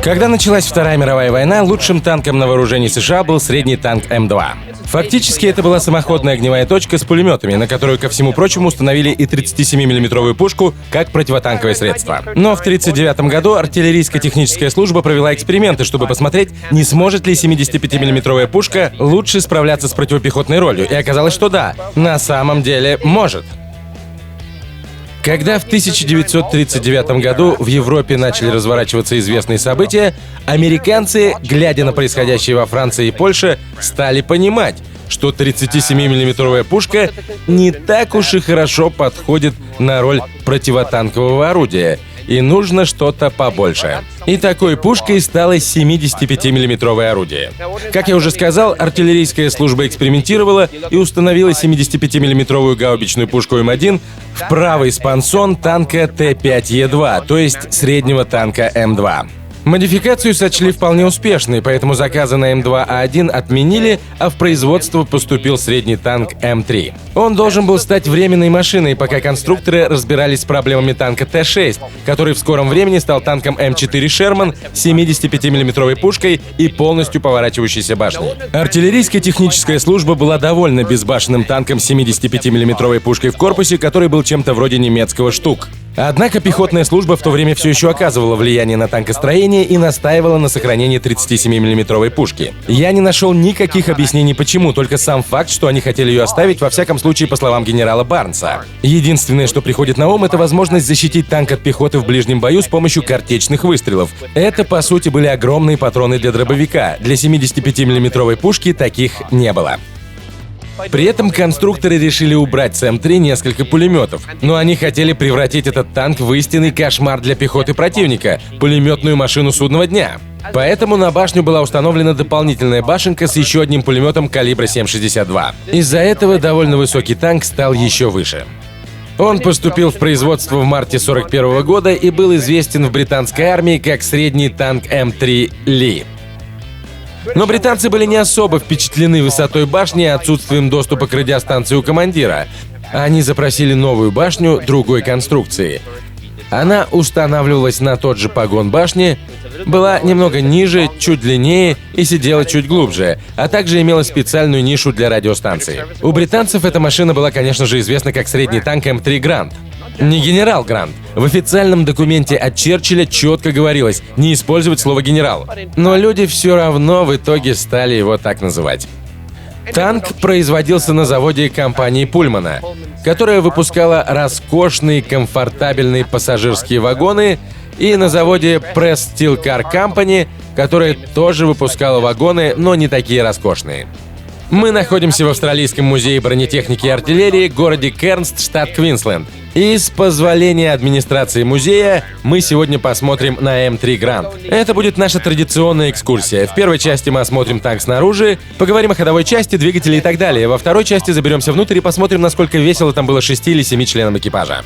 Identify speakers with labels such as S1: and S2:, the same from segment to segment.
S1: Когда началась Вторая мировая война, лучшим танком на вооружении США был средний танк М2. Фактически это была самоходная огневая точка с пулеметами, на которую, ко всему прочему, установили и 37-мм пушку как противотанковое средство. Но в 1939 году артиллерийско-техническая служба провела эксперименты, чтобы посмотреть, не сможет ли 75-мм пушка лучше справляться с противопехотной ролью. И оказалось, что да, на самом деле может. Когда в 1939 году в Европе начали разворачиваться известные события, американцы, глядя на происходящее во Франции и Польше, стали понимать, что 37-мм пушка не так уж и хорошо подходит на роль противотанкового орудия, и нужно что-то побольше. И такой пушкой стало 75-мм орудие. Как я уже сказал, артиллерийская служба экспериментировала и установила 75-мм гаубичную пушку М1 в правый спансон танка Т-5Е2, то есть среднего танка М2. Модификацию сочли вполне успешной, поэттому заказы на М2А1 отменили, а в производство поступил средний танк М3. Он должен был стать временной машиной, пока конструкторы разбирались с проблемами танка Т-6, который в скором времени стал танком М4 «Шерман» с 75-мм пушкой и полностью поворачивающейся башней. Артиллерийская техническая служба была довольна безбашенным танком с 75-мм пушкой в корпусе, который был чем-то вроде немецкого «Штук». Однако пехотная служба в то время все еще оказывала влияние на танкостроение и настаивала на сохранении 37-мм пушки. Я не нашел никаких объяснений почему, только сам факт, что они хотели ее оставить, во всяком случае, по словам генерала Барнса. Единственное, что приходит на ум, это возможность защитить танк от пехоты в ближнем бою с помощью картечных выстрелов. Это, по сути, были огромные патроны для дробовика. Для 75-мм пушки таких не было. При этом конструкторы решили убрать с М3 несколько пулеметов, но они хотели превратить этот танк в истинный кошмар для пехоты противника — пулеметную машину судного дня. Поэтому на башню была установлена дополнительная башенка с еще одним пулеметом калибра 7,62. Из-за этого довольно высокий танк стал еще выше. Он поступил в производство в марте 1941 года и был известен в британской армии как средний танк М3 Ли. Но британцы были не особо впечатлены высотой башни и отсутствием доступа к радиостанции у командира. Они запросили новую башню другой конструкции. Она устанавливалась на тот же погон башни, была немного ниже, чуть длиннее и сидела чуть глубже, а также имела специальную нишу для радиостанции. У британцев эта машина была, конечно же, известна как средний танк М3 Грант. Не генерал Грант. В официальном документе от Черчилля четко говорилось не использовать слово «генерал». Но люди все равно в итоге стали его так называть. Танк производился на заводе компании Пульмана, которая выпускала роскошные, комфортабельные пассажирские вагоны, и на заводе Press Steel Car Company, которая тоже выпускала вагоны, но не такие роскошные. Мы находимся в Австралийском музее бронетехники и артиллерии, городе Кернст, штат Квинсленд. И с позволения администрации музея мы сегодня посмотрим на М3 Грант. Это будет наша традиционная экскурсия. В первой части мы осмотрим танк снаружи, поговорим о ходовой части, двигателе и так далее. Во второй части заберемся внутрь и посмотрим, насколько весело там было 6 или 7 членам экипажа.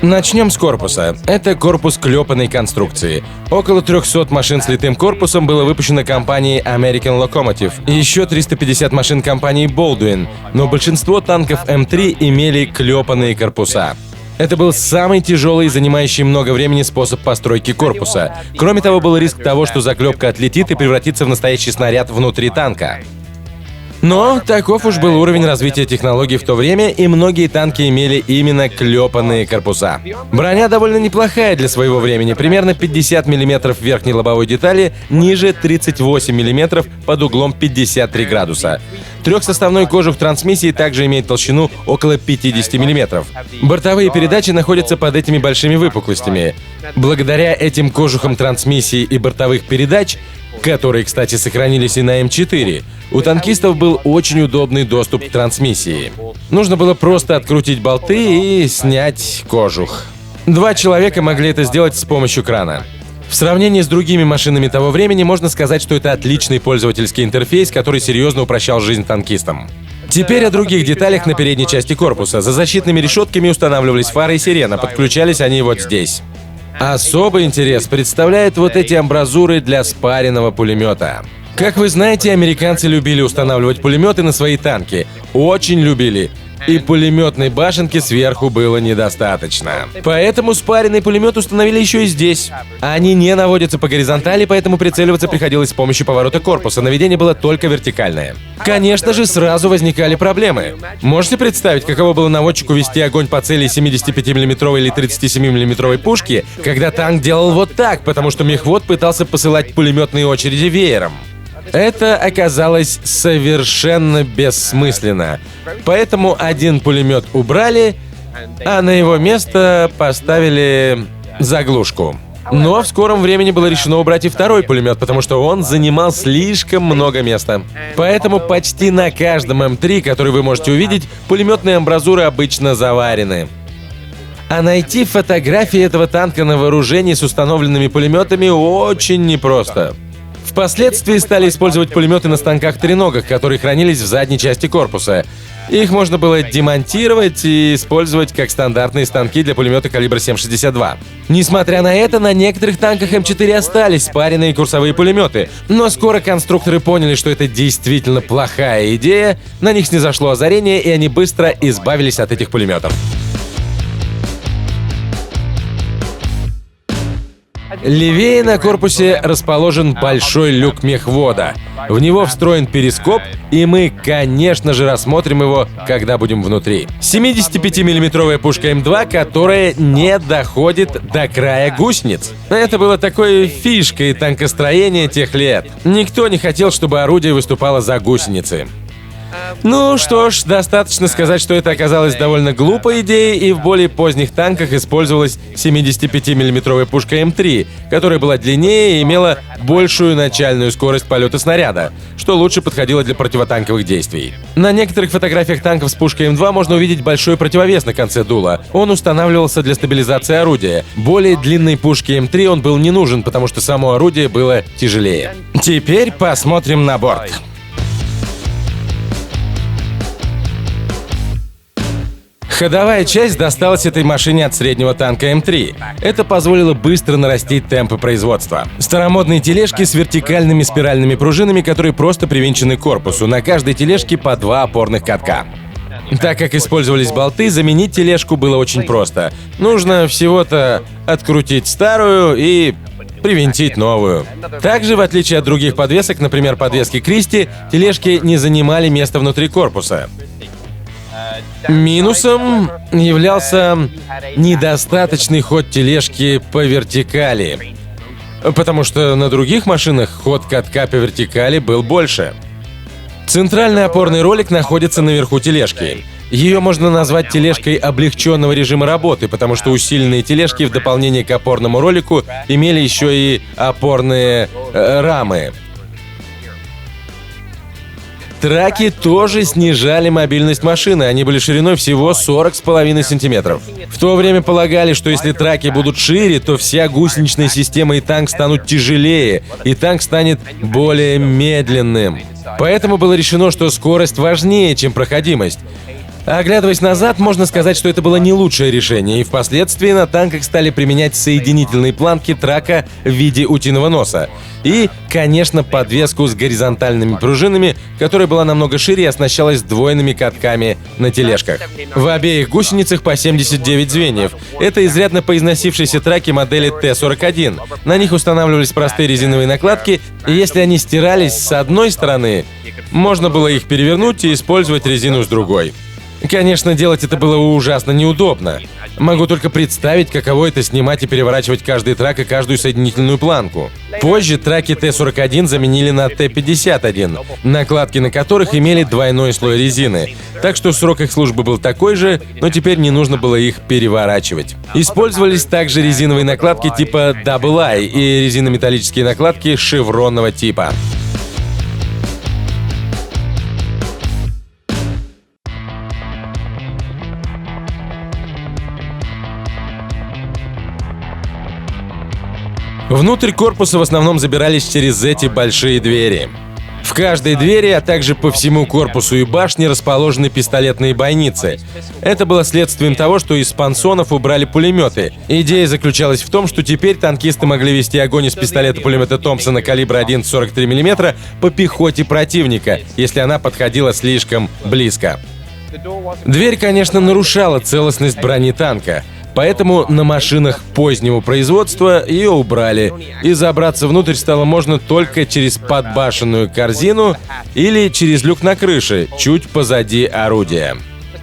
S1: Начнем с корпуса. Это корпус клепанной конструкции. Около 300 машин с литым корпусом было выпущено компанией American Locomotive и еще 350 машин компании Baldwin, но большинство танков М3 имели клепанные корпуса. Это был самый тяжелый и занимающий много времени способ постройки корпуса. Кроме того, был риск того, что заклепка отлетит и превратится в настоящий снаряд внутри танка. Но таков уж был уровень развития технологий в то время, и многие танки имели именно клепанные корпуса. Броня довольно неплохая для своего времени, примерно 50 мм верхней лобовой детали, ниже 38 мм под углом 53 градуса. Трехсоставной кожух трансмиссии также имеет толщину около 50 мм. Бортовые передачи находятся под этими большими выпуклостями. Благодаря этим кожухам трансмиссии и бортовых передач, которые, кстати, сохранились и на М4, у танкистов был очень удобный доступ к трансмиссии. Нужно было просто открутить болты и снять кожух. 2 человека могли это сделать с помощью крана. В сравнении с другими машинами того времени можно сказать, что это отличный пользовательский интерфейс, который серьезно упрощал жизнь танкистам. Теперь о других деталях на передней части корпуса. За защитными решетками устанавливались фары и сирена, подключались они вот здесь. Особый интерес представляют вот эти амбразуры для спаренного пулемета. Как вы знаете, американцы любили устанавливать пулеметы на свои танки. Очень любили. и пулеметной башенки сверху было недостаточно. Поэтому спаренный пулемет установили еще и здесь. Они не наводятся по горизонтали, поэтому прицеливаться приходилось с помощью поворота корпуса. Наведение было только вертикальное. Конечно же, сразу возникали проблемы. Можете представить, каково было наводчику вести огонь по цели 75-мм или 37-мм пушки, когда танк делал вот так, потому что мехвод пытался посылать пулеметные очереди веером? Это оказалось совершенно бессмысленно. Поэтому один пулемет убрали, а на его место поставили заглушку. Но в скором времени было решено убрать и второй пулемет, потому что он занимал слишком много места. Поэтому почти на каждом М3, который вы можете увидеть, пулеметные амбразуры обычно заварены. А найти фотографии этого танка на вооружении с установленными пулеметами очень непросто. Впоследствии стали использовать пулеметы на станках-треногах, которые хранились в задней части корпуса. Их можно было демонтировать и использовать как стандартные станки для пулемета калибра 7,62. Несмотря на это, на некоторых танках М4 остались спаренные курсовые пулеметы. Но скоро конструкторы поняли, что это действительно плохая идея, на них снизошло озарение, и они быстро избавились от этих пулеметов. Левее на корпусе расположен большой люк мехвода. В него встроен перископ, и мы, конечно же, рассмотрим его, когда будем внутри. 75-миллиметровая пушка М2, которая не доходит до края гусениц. Это было такой фишкой танкостроения тех лет. Никто не хотел, чтобы орудие выступало за гусеницы. Ну что ж, достаточно сказать, что это оказалось довольно глупой идеей, и в более поздних танках использовалась 75-миллиметровая пушка М3, которая была длиннее и имела большую начальную скорость полета снаряда, что лучше подходило для противотанковых действий. На некоторых фотографиях танков с пушкой М2 можно увидеть большой противовес на конце дула. Он устанавливался для стабилизации орудия. Более длинной пушке М3 он был не нужен, потому что само орудие было тяжелее. Теперь посмотрим на борт. Ходовая часть досталась этой машине от среднего танка М3. Это позволило быстро нарастить темпы производства. Старомодные тележки с вертикальными спиральными пружинами, которые просто привинчены к корпусу. На каждой тележке по 2 опорных катка. Так как использовались болты, заменить тележку было очень просто. Нужно всего-то открутить старую и привинтить новую. Также, в отличие от других подвесок, например, подвески Кристи, тележки не занимали места внутри корпуса. Минусом являлся недостаточный ход тележки по вертикали, потому что на других машинах ход катка по вертикали был больше. Центральный опорный ролик находится наверху тележки. Ее можно назвать тележкой облегченного режима работы, потому что усиленные тележки в дополнение к опорному ролику имели еще и опорные рамы. Траки тоже снижали мобильность машины, они были шириной всего 40,5 сантиметров. В то время полагали, что если траки будут шире, то вся гусеничная система и танк станут тяжелее, и танк станет более медленным. Поэтому было решено, что скорость важнее, чем проходимость. Оглядываясь назад, можно сказать, что это было не лучшее решение, и впоследствии на танках стали применять соединительные планки трака в виде утиного носа. И, конечно, подвеску с горизонтальными пружинами, которая была намного шире и оснащалась сдвоенными катками на тележках. В обеих гусеницах по 79 звеньев. Это изрядно поизносившиеся траки модели Т-41. На них устанавливались простые резиновые накладки, и если они стирались с одной стороны, можно было их перевернуть и использовать резину с другой. Конечно, делать это было ужасно неудобно. Могу только представить, каково это снимать и переворачивать каждый трак и каждую соединительную планку. Позже траки Т-41 заменили на Т-51, накладки на которых имели двойной слой резины. Так что срок их службы был такой же, но теперь не нужно было их переворачивать. Использовались также резиновые накладки типа Double I и резинометаллические накладки шевронного типа. Внутрь корпуса в основном забирались через эти большие двери. В каждой двери, а также по всему корпусу и башне расположены пистолетные бойницы. Это было следствием того, что из спансонов убрали пулеметы. Идея заключалась в том, что теперь танкисты могли вести огонь из пистолета-пулемета Томпсона калибра 11,43 мм по пехоте противника, если она подходила слишком близко. Дверь, конечно, нарушала целостность брони танка, поэтому на машинах позднего производства ее убрали, и забраться внутрь стало можно только через подбашенную корзину или через люк на крыше, чуть позади орудия.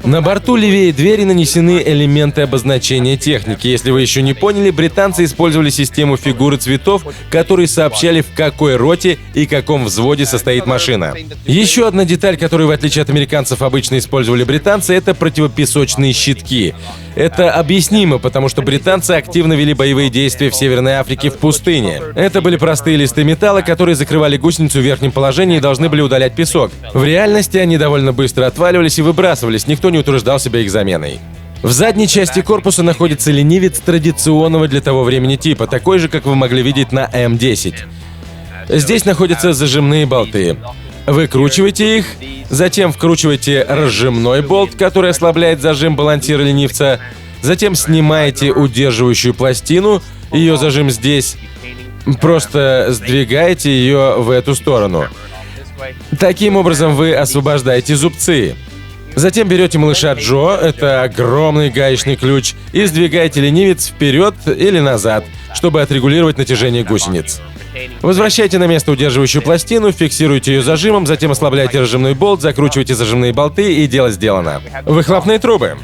S1: На борту левее двери нанесены элементы обозначения техники. Если вы еще не поняли, британцы использовали систему фигуры цветов, которые сообщали, в какой роте и каком взводе состоит машина. Еще одна деталь, которую, в отличие от американцев, обычно использовали британцы, это противопесочные щитки. Это объяснимо, потому что британцы активно вели боевые действия в Северной Африке в пустыне. Это были простые листы металла, которые закрывали гусеницу в верхнем положении и должны были удалять песок. В реальности они довольно быстро отваливались и выбрасывались, никто не утруждал себя их заменой. В задней части корпуса находится ленивец традиционного для того времени типа, такой же, как вы могли видеть на М10. Здесь находятся зажимные болты. Выкручиваете их, затем вкручиваете разжимной болт, который ослабляет зажим балансира ленивца, затем снимаете удерживающую пластину, ее зажим здесь, просто сдвигаете ее в эту сторону. Таким образом вы освобождаете зубцы. Затем берете малыша Джо, это огромный гаечный ключ, и сдвигаете ленивец вперед или назад, чтобы отрегулировать натяжение гусениц. Возвращайте на место удерживающую пластину, фиксируйте ее зажимом, затем ослабляйте разжимной болт, закручивайте зажимные болты, и дело сделано. Выхлопные трубы.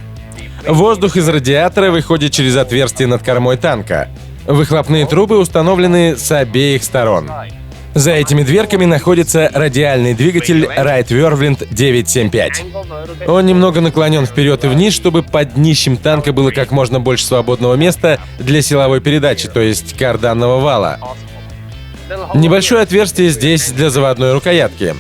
S1: Воздух из радиатора выходит через отверстие над кормой танка. Выхлопные трубы установлены с обеих сторон. За этими дверками находится радиальный двигатель Wright Whirlwind 975. Он немного наклонен вперед и вниз, чтобы под днищем танка было как можно больше свободного места для силовой передачи, то есть карданного вала. Небольшое отверстие здесь для заводной рукоятки.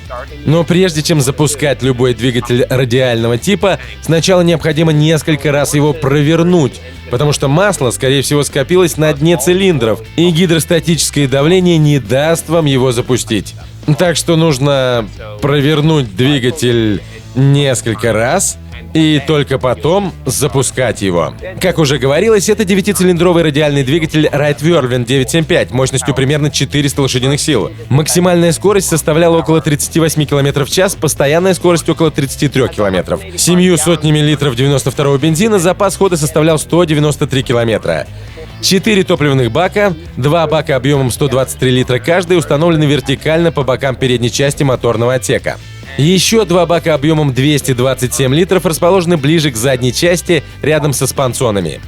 S1: Но прежде чем запускать любой двигатель радиального типа, сначала необходимо несколько раз его провернуть, потому что масло, скорее всего, скопилось на дне цилиндров, и гидростатическое давление не даст вам его запустить. Так что нужно провернуть двигатель несколько раз и только потом запускать его. Как уже говорилось, это 9-цилиндровый радиальный двигатель Wright Whirlwind 975 мощностью примерно 400 лошадиных сил. Максимальная скорость составляла около 38 км в час, постоянная скорость около 33 км. 7 сотнями литров 92-го бензина запас хода составлял 193 км. 4 топливных бака, 2 бака объемом 123 литра каждый установлены вертикально по бокам передней части моторного отсека. Еще 2 бака объемом 227 литров расположены ближе к задней части, рядом со спансонами.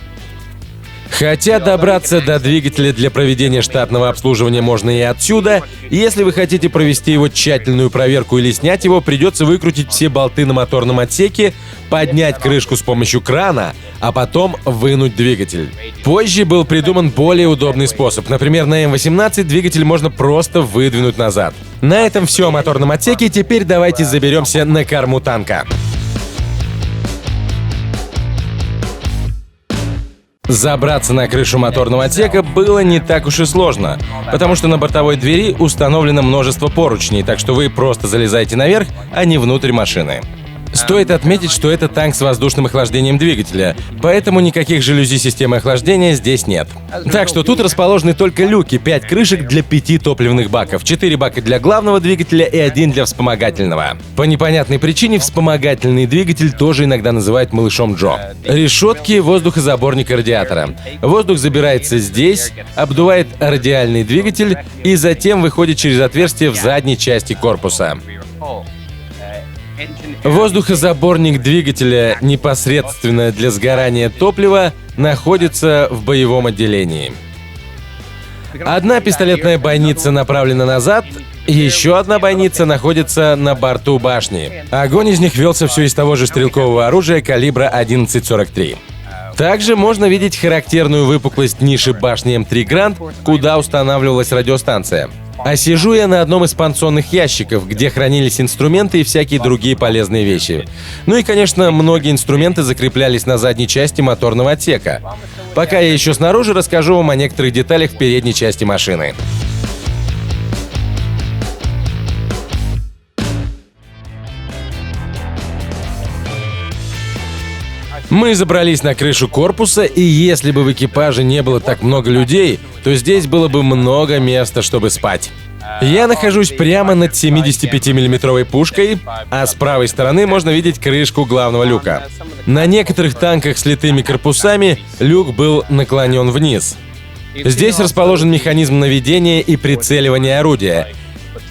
S1: Хотя добраться до двигателя для проведения штатного обслуживания можно и отсюда, если вы хотите провести его тщательную проверку или снять его, придется выкрутить все болты на моторном отсеке, поднять крышку с помощью крана, а потом вынуть двигатель. Позже был придуман более удобный способ. Например, на М18 двигатель можно просто выдвинуть назад. На этом все о моторном отсеке, теперь давайте заберемся на корму танка. Забраться на крышу моторного отсека было не так уж и сложно, потому что на бортовой двери установлено множество поручней, так что вы просто залезаете наверх, а не внутрь машины. Стоит отметить, что это танк с воздушным охлаждением двигателя, поэтому никаких жалюзи системы охлаждения здесь нет. Так что тут расположены только люки, 5 крышек для 5 топливных баков, 4 бака для главного двигателя и 1 для вспомогательного. По непонятной причине вспомогательный двигатель тоже иногда называют малышом Джо. Решетки воздухозаборника радиатора. Воздух забирается здесь, обдувает радиальный двигатель и затем выходит через отверстие в задней части корпуса. Воздухозаборник двигателя непосредственно для сгорания топлива находится в боевом отделении. Одна пистолетная бойница направлена назад, еще одна бойница находится на борту башни. Огонь из них велся все из того же стрелкового оружия калибра 11,43. Также можно видеть характерную выпуклость ниши башни М3 Grand, куда устанавливалась радиостанция. А сижу я на одном из пансонных ящиков, где хранились инструменты и всякие другие полезные вещи. Ну и, конечно, многие инструменты закреплялись на задней части моторного отсека. Пока я еще снаружи, расскажу вам о некоторых деталях в передней части машины. Мы забрались на крышу корпуса, и если бы в экипаже не было так много людей, то здесь было бы много места, чтобы спать. Я нахожусь прямо над 75-миллиметровой пушкой, а с правой стороны можно видеть крышку главного люка. На некоторых танках с литыми корпусами люк был наклонен вниз. Здесь расположен механизм наведения и прицеливания орудия.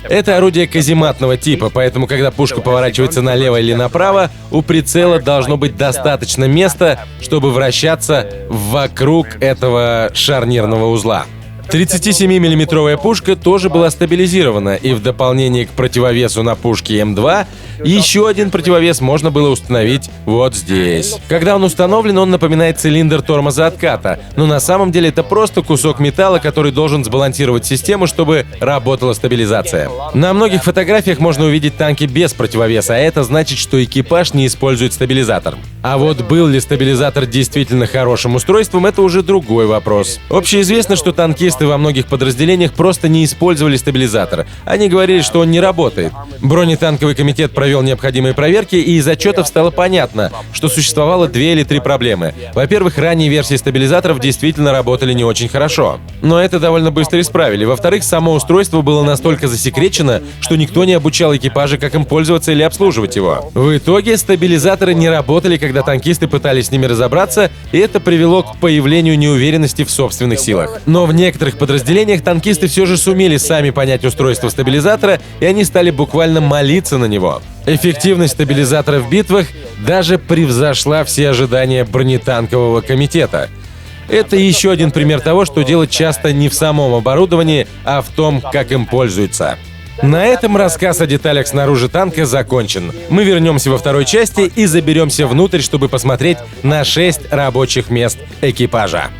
S1: Это орудие казематного типа, поэтому когда пушка поворачивается налево или направо, у прицела должно быть достаточно места, чтобы вращаться вокруг этого шарнирного узла. 37-миллиметровая пушка тоже была стабилизирована, и в дополнение к противовесу на пушке М2 еще один противовес можно было установить вот здесь. Когда он установлен, он напоминает цилиндр тормоза отката, но на самом деле это просто кусок металла, который должен сбалансировать систему, чтобы работала стабилизация. На многих фотографиях можно увидеть танки без противовеса, а это значит, что экипаж не использует стабилизатор. А вот был ли стабилизатор действительно хорошим устройством, это уже другой вопрос. Общеизвестно, что танкисты во многих подразделениях просто не использовали стабилизатор. Они говорили, что он не работает. Бронетанковый комитет провел необходимые проверки, и из отчетов стало понятно, что существовало 2 или 3 проблемы. Во-первых, ранние версии стабилизаторов действительно работали не очень хорошо. Но это довольно быстро исправили. Во-вторых, само устройство было настолько засекречено, что никто не обучал экипажа, как им пользоваться или обслуживать его. В итоге стабилизаторы не работали, когда танкисты пытались с ними разобраться, и это привело к появлению неуверенности в собственных силах. Но в некоторых подразделениях танкисты все же сумели сами понять устройство стабилизатора, и они стали буквально молиться на него. Эффективность стабилизатора в битвах даже превзошла все ожидания бронетанкового комитета. Это еще один пример того, что дело часто не в самом оборудовании, а в том, как им пользуются. На этом рассказ о деталях снаружи танка закончен. Мы вернемся во второй части и заберемся внутрь, чтобы посмотреть на 6 рабочих мест экипажа.